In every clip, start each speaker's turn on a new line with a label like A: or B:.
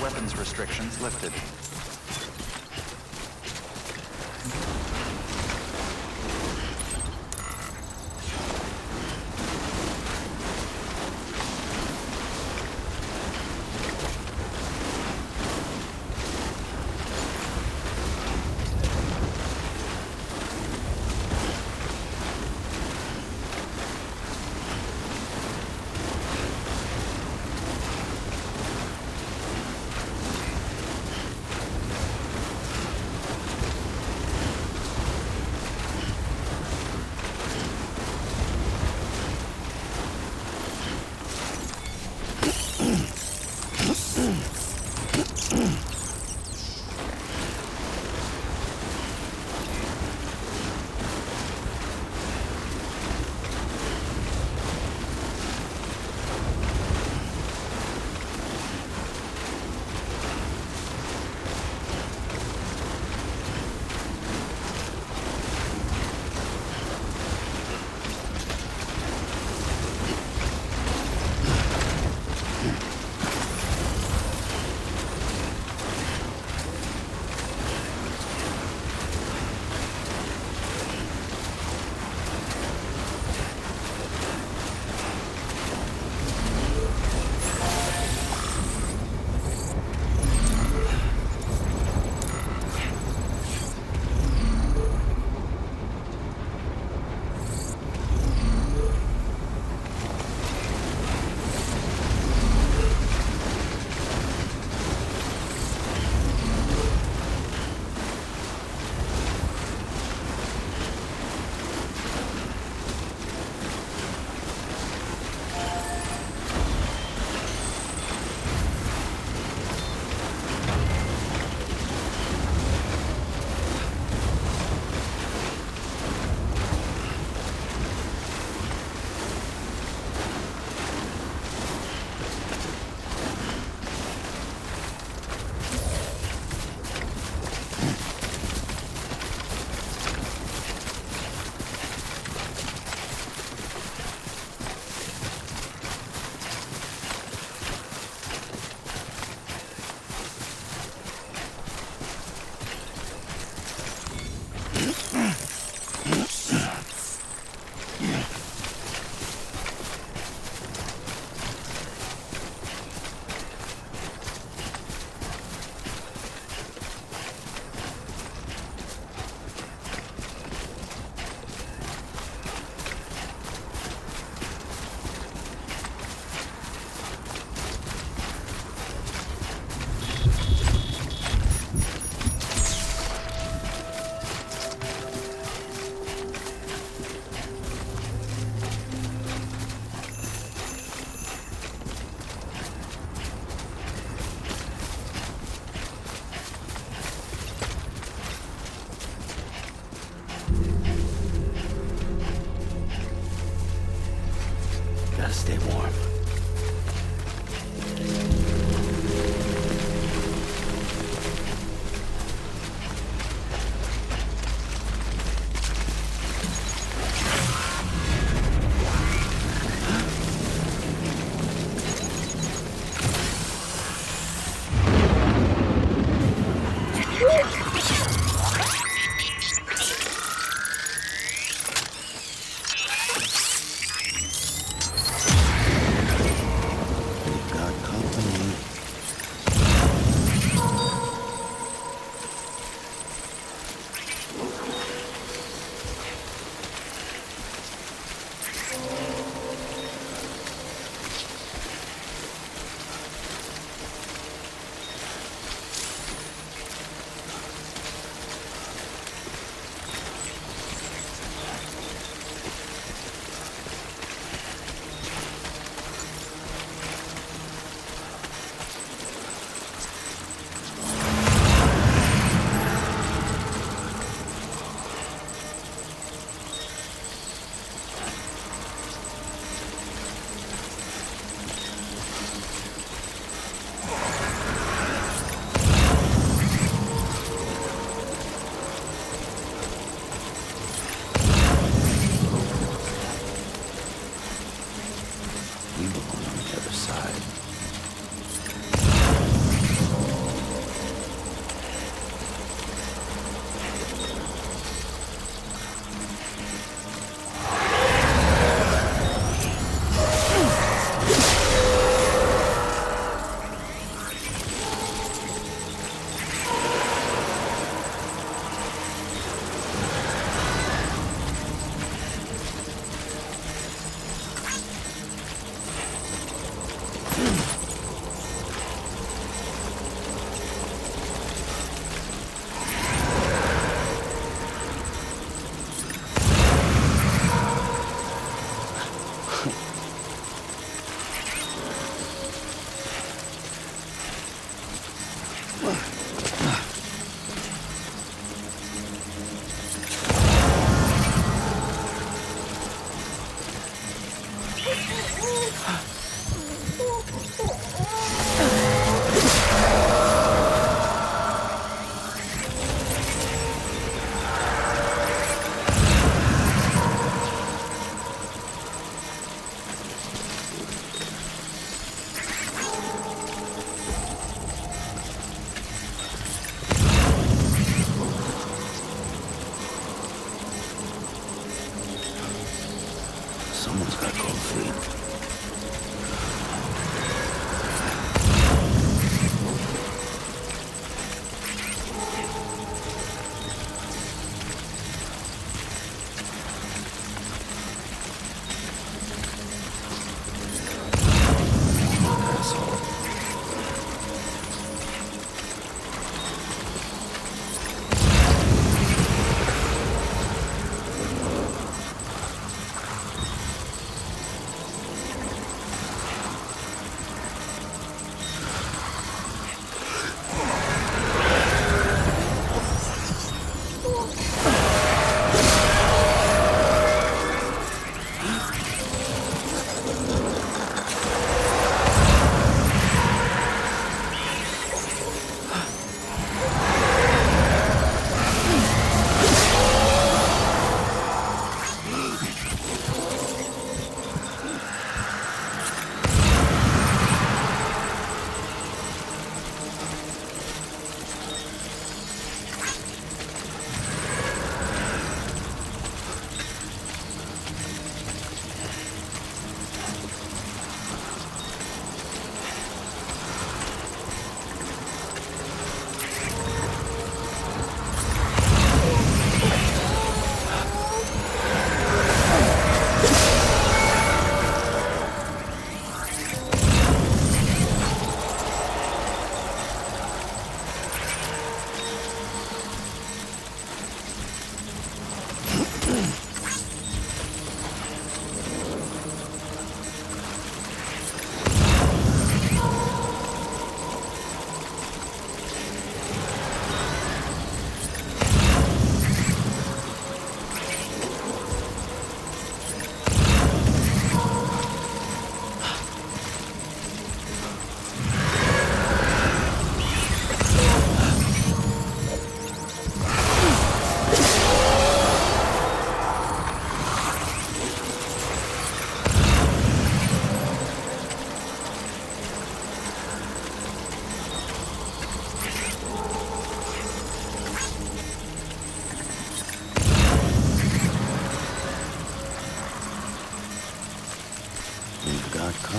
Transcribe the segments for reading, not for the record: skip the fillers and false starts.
A: Weapons restrictions lifted.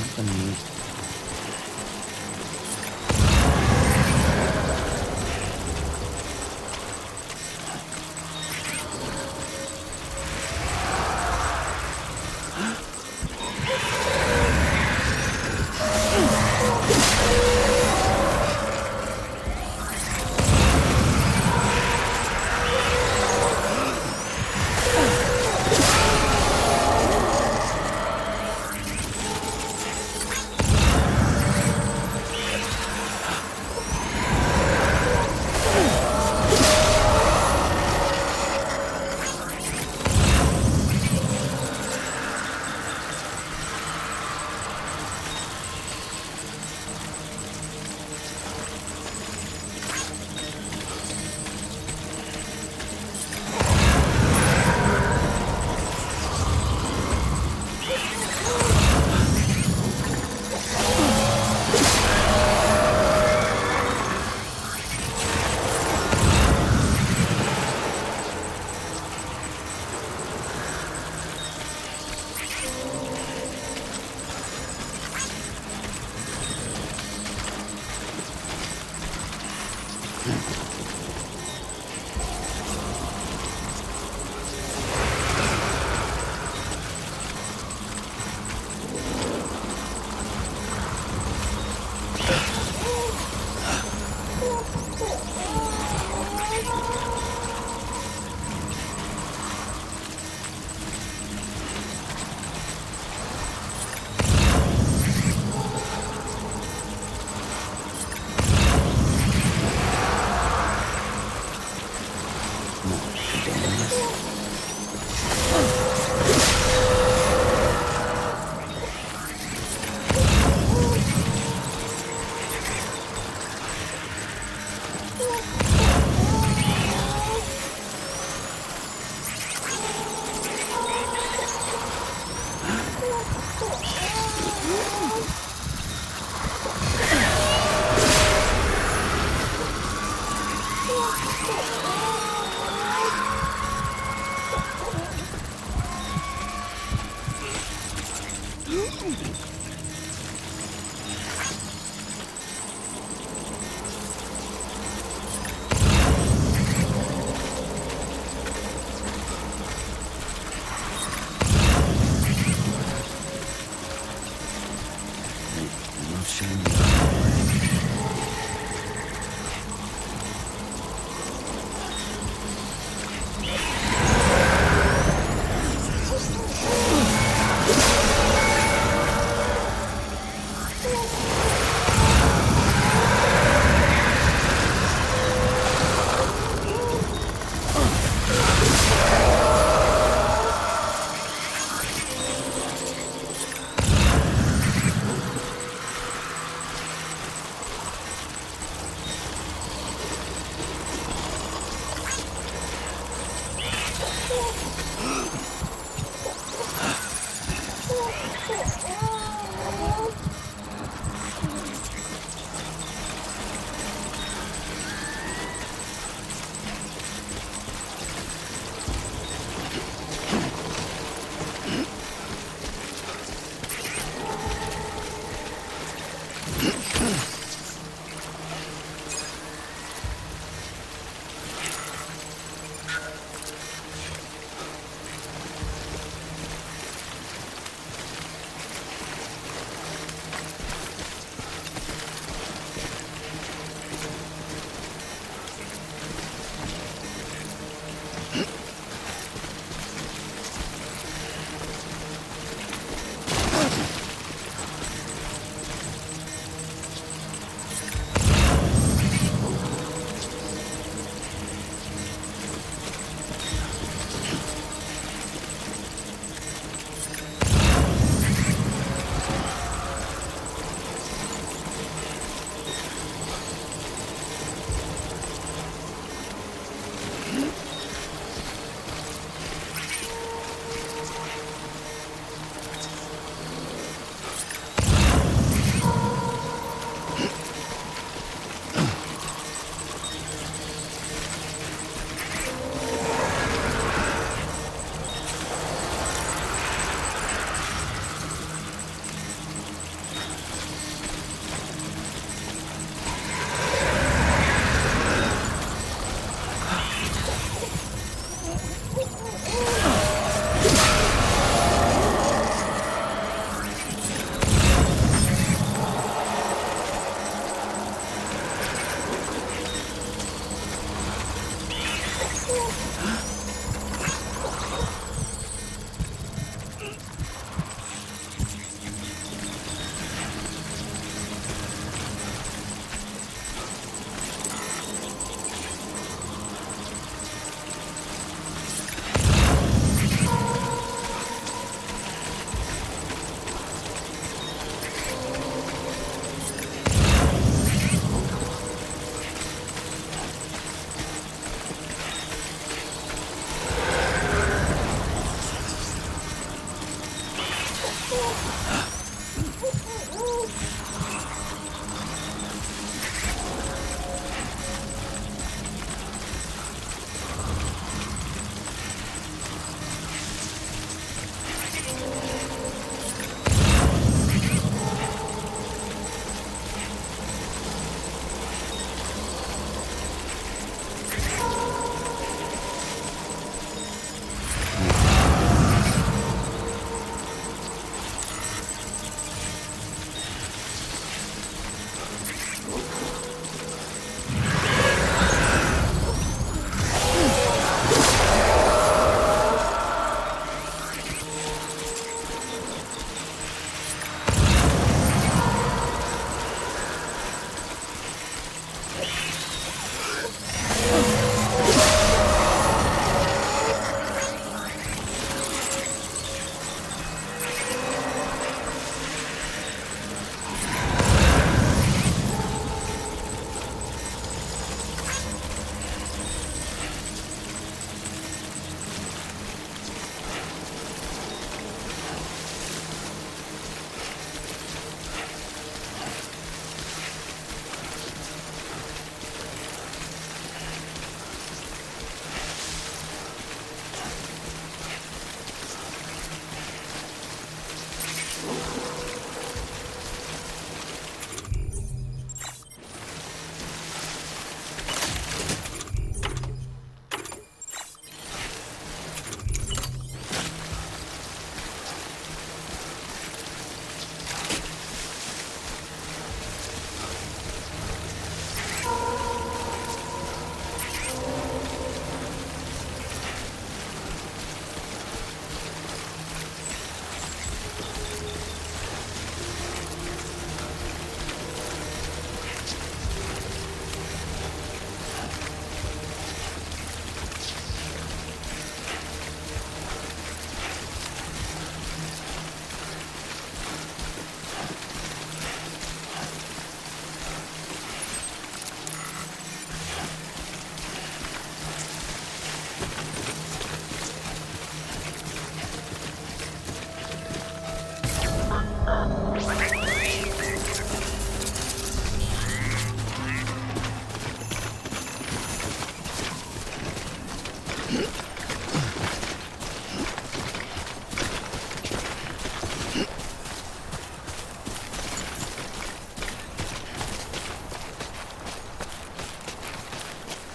A: Company.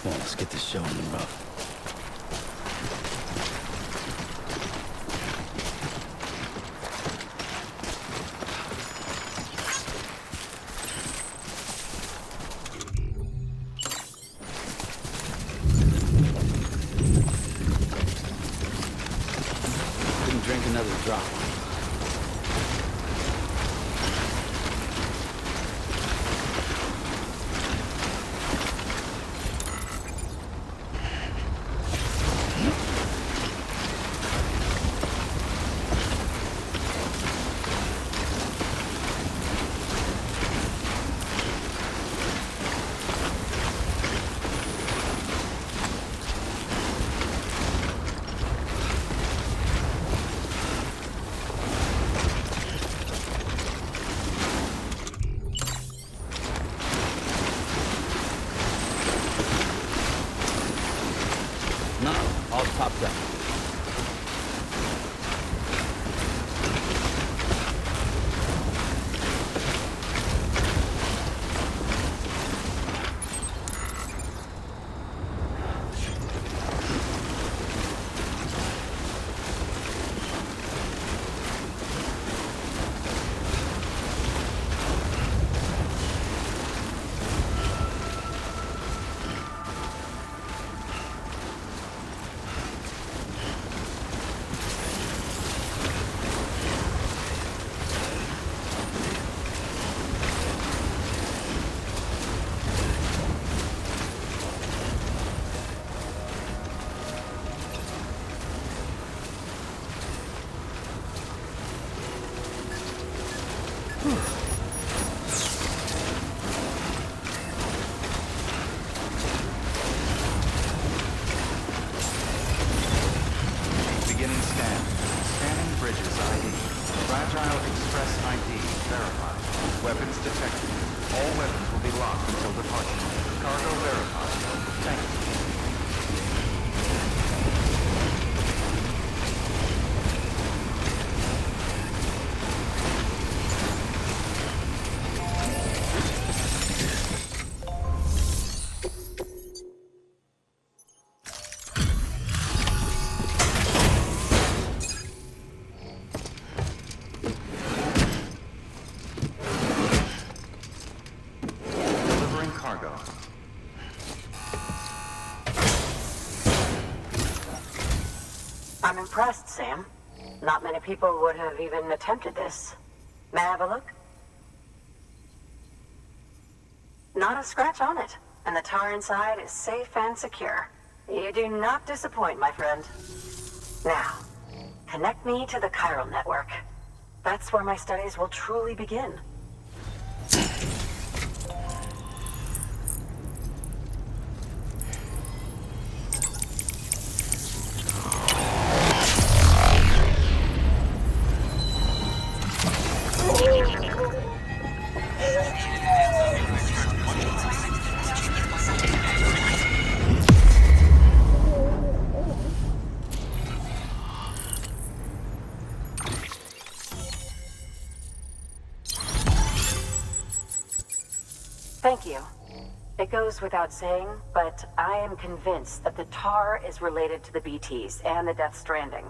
A: Come on, let's get this show in the rough. Couldn't drink another drop. Popped up.
B: Beginning scan. Scanning bridges ID. Fragile Express ID verified. Weapons detected. All weapons will be locked until departure. Cargo verified. Thank you.
C: I'm impressed, Sam. Not many people would have even attempted this. May I have a look? Not a scratch on it, and the tar inside is safe and secure. You do not disappoint, my friend. Now, connect me to the chiral network. That's where my studies will truly begin. Thank you. It goes without saying, but I am convinced that the tar is related to the BTs and the Death Stranding.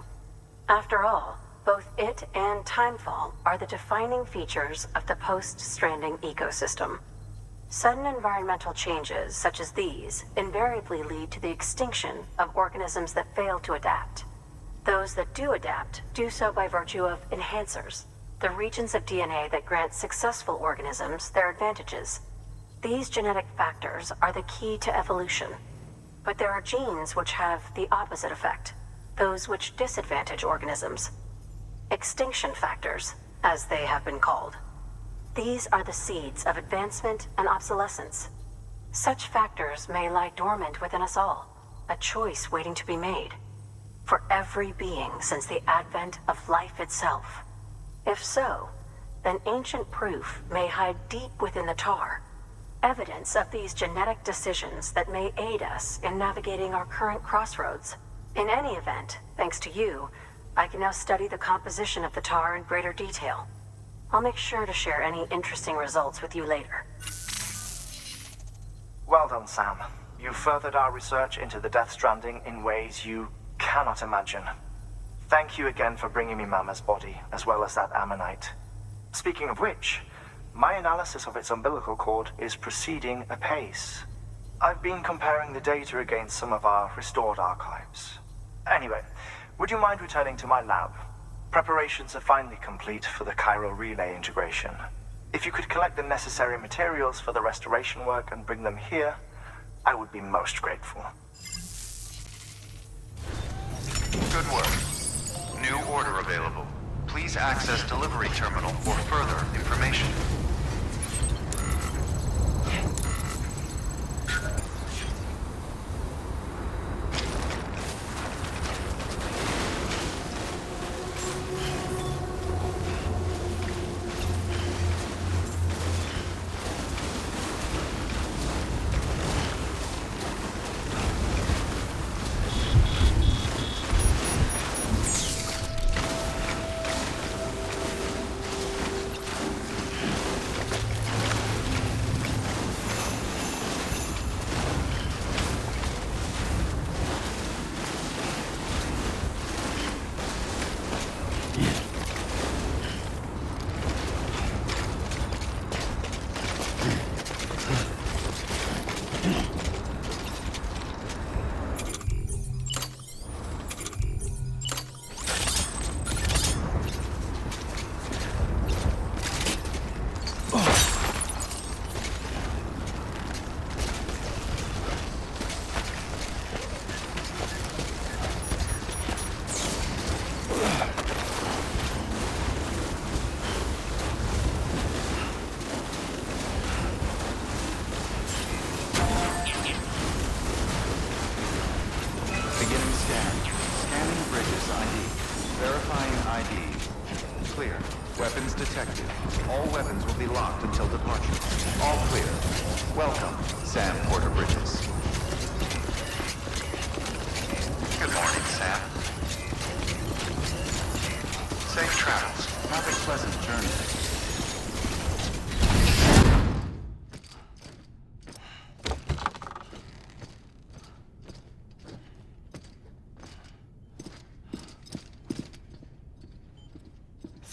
C: After all, both it and Timefall are the defining features of the post-Stranding ecosystem. Sudden environmental changes such as these invariably lead to the extinction of organisms that fail to adapt. Those that do adapt do so by virtue of enhancers, the regions of DNA that grant successful organisms their advantages. These genetic factors are the key to evolution. But there are genes which have the opposite effect, those which disadvantage organisms. Extinction factors, as they have been called. These are the seeds of advancement and obsolescence. Such factors may lie dormant within us all, a choice waiting to be made. For every being since the advent of life itself. If so, then ancient proof may hide deep within the tar. Evidence of these genetic decisions that may aid us in navigating our current crossroads. In any event, thanks to you, I can now study the composition of the tar in greater detail. I'll make sure to share any interesting results with you later.
D: Well done, Sam. You furthered our research into the Death Stranding in ways you cannot imagine. Thank you again for bringing me Mama's body, as well as that ammonite. Speaking of which, my analysis of its umbilical cord is proceeding apace. I've been comparing the data against some of our restored archives. Anyway, would you mind returning to my lab? Preparations are finally complete for the chiral relay integration. If you could collect the necessary materials for the restoration work and bring them here, I would be most grateful.
B: Good work. New order available. Please access delivery terminal for further information.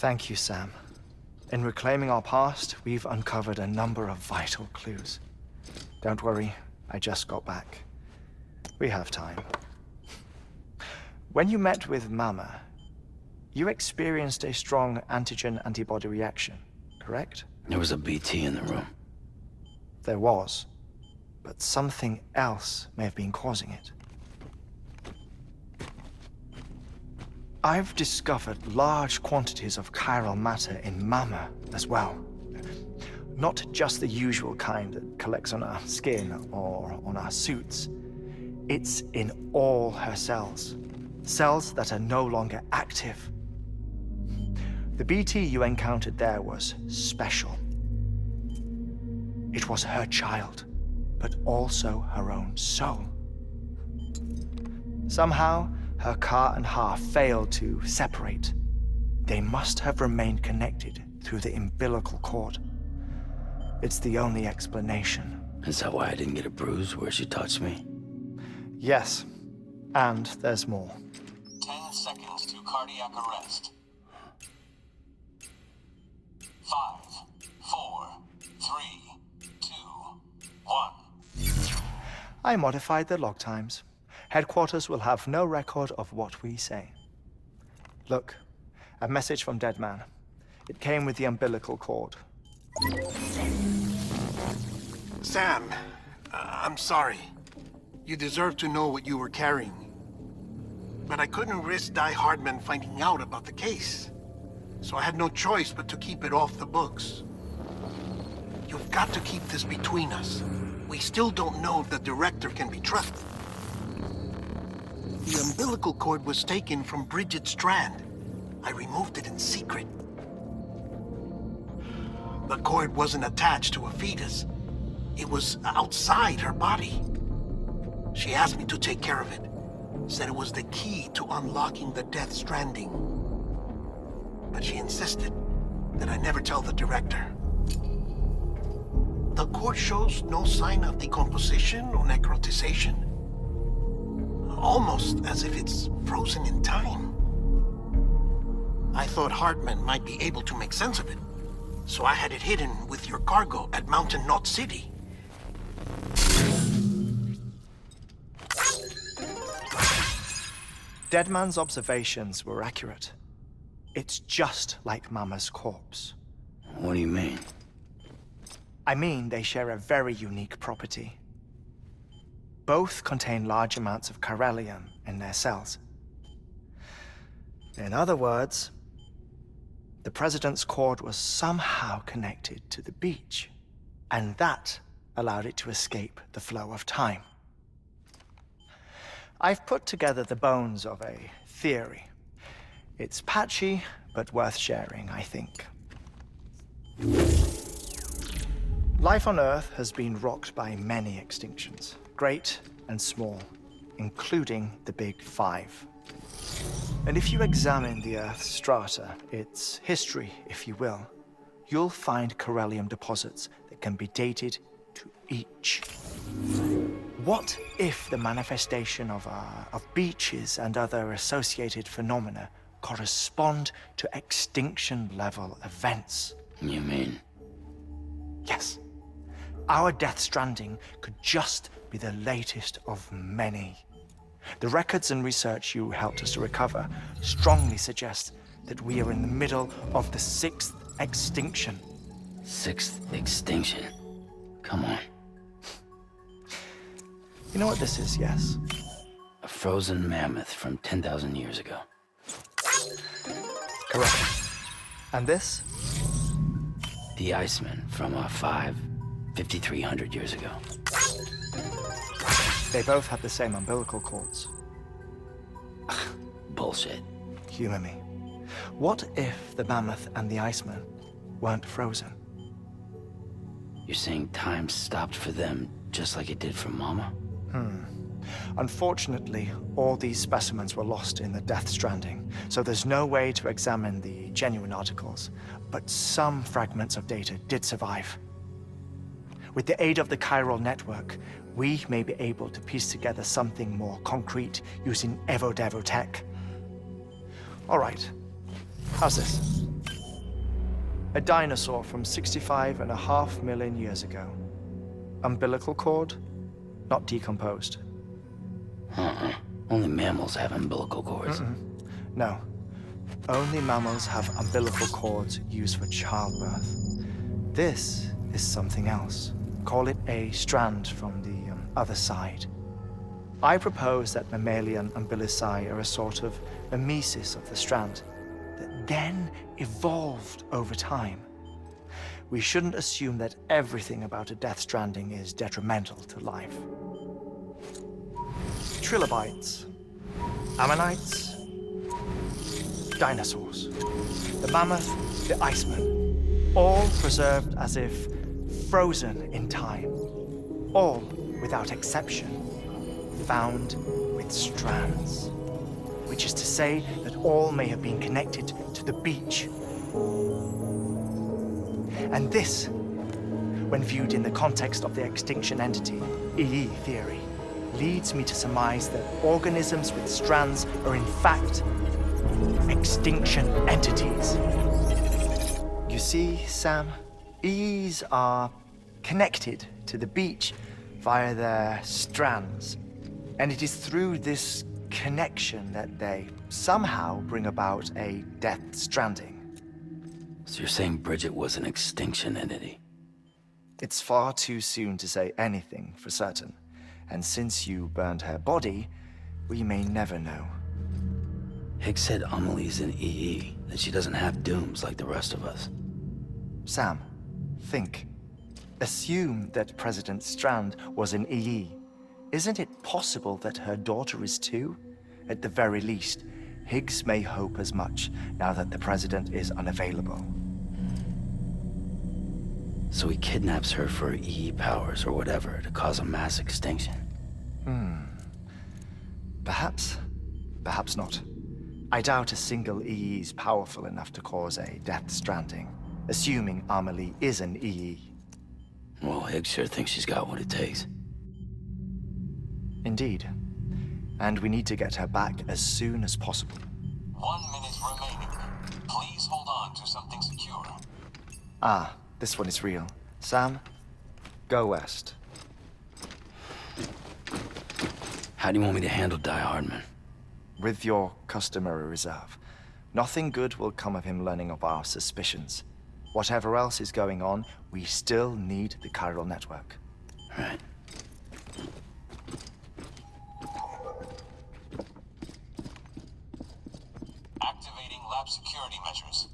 D: Thank you, Sam. In reclaiming our past, we've uncovered a number of vital clues. Don't worry, I just got back. We have time. When you met with Mama, you experienced a strong antigen-antibody reaction, correct?
A: There was a BT in the room.
D: There was, but something else may have been causing it. I've discovered large quantities of chiral matter in Mama as well. Not just the usual kind that collects on our skin or on our suits. It's in all her cells. Cells that are no longer active. The BT you encountered there was special. It was her child, but also her own soul. Somehow, her car and half failed to separate. They must have remained connected through the umbilical cord. It's the only explanation.
A: Is that why I didn't get a bruise where she touched me?
D: Yes, and there's more.
E: 10 seconds to cardiac arrest. 5, 4, 3, 2, 1.
D: I modified the log times. Headquarters will have no record of what we say. Look, a message from Dead Man. It came with the umbilical cord.
F: Sam, I'm sorry. You deserve to know what you were carrying. But I couldn't risk Heartman finding out about the case. So I had no choice but to keep it off the books. You've got to keep this between us. We still don't know if the director can be trusted. The umbilical cord was taken from Bridget Strand. I removed it in secret. The cord wasn't attached to a fetus. It was outside her body. She asked me to take care of it. Said it was the key to unlocking the Death Stranding. But she insisted that I never tell the director. The core shows no sign of decomposition or necrotization. Almost as if it's frozen in time. I thought Heartman might be able to make sense of it, so I had it hidden with your cargo at Mountain Knot City.
G: Deadman's observations were accurate. It's just like Mama's corpse.
A: What do you mean?
G: I mean, they share a very unique property. Both contain large amounts of chiralium in their cells. In other words, the President's cord was somehow connected to the beach, and that allowed it to escape the flow of time. I've put together the bones of a theory. It's patchy, but worth sharing, I think. Life on Earth has been rocked by many extinctions, great and small, including the Big Five. And if you examine the Earth's strata, its history, if you will, you'll find chiralium deposits that can be dated to each. What if the manifestation of beaches and other associated phenomena correspond to extinction-level events?
A: You mean?
G: Yes. Our Death Stranding could just be the latest of many. The records and research you helped us to recover strongly suggest that we are in the middle of the 6th extinction.
A: 6th extinction? Come on.
G: You know what this is, yes?
A: A frozen mammoth from 10,000 years ago.
G: Correct. And this?
A: The Iceman from 5,300 years ago.
G: They both have the same umbilical cords.
A: Bullshit.
G: Humor me. What if the mammoth and the Iceman weren't frozen?
A: You're saying time stopped for them just like it did for Mama?
G: Unfortunately, all these specimens were lost in the Death Stranding, so there's no way to examine the genuine articles, but some fragments of data did survive. With the aid of the chiral network, we may be able to piece together something more concrete using Evo-Devo tech. All right, how's this? A dinosaur from 65.5 million years ago. Umbilical cord, not decomposed.
A: Only mammals have umbilical cords.
G: No. Only mammals have umbilical cords used for childbirth. This is something else. Call it a strand from the other side. I propose that mammalian umbilici are a sort of mimesis of the strand that then evolved over time. We shouldn't assume that everything about a Death Stranding is detrimental to life. Trilobites, ammonites, dinosaurs, the mammoth, the Iceman, all preserved as if frozen in time, all, without exception, found with strands, which is to say that all may have been connected to the beach. And this, when viewed in the context of the extinction entity, EE theory, leads me to surmise that organisms with strands are in fact extinction entities. You see, Sam, EEs are connected to the beach via their strands, and it is through this connection that they somehow bring about a Death Stranding.
A: So you're saying Bridget was an extinction entity?
G: It's far too soon to say anything for certain. And since you burned her body, we may never know.
A: Higgs said Amelie's an EE, that she doesn't have dooms like the rest of us.
G: Sam, think. Assume that President Strand was an EE. Isn't it possible that her daughter is too? At the very least, Higgs may hope as much now that the President is unavailable.
A: So he kidnaps her for EE powers or whatever to cause a mass extinction.
G: Perhaps. Perhaps not. I doubt a single EE is powerful enough to cause a Death Stranding, assuming Amelie is an EE.
A: Well, Higgs sure thinks she's got what it takes.
G: Indeed. And we need to get her back as soon as possible.
E: 1 minute remaining. Please hold on to something secure.
G: Ah, this one is real. Sam, go west.
A: How do you want me to handle Die Hardman?
G: With your customary reserve. Nothing good will come of him learning of our suspicions. Whatever else is going on, we still need the chiral network.
A: Right.
E: Activating lab security measures.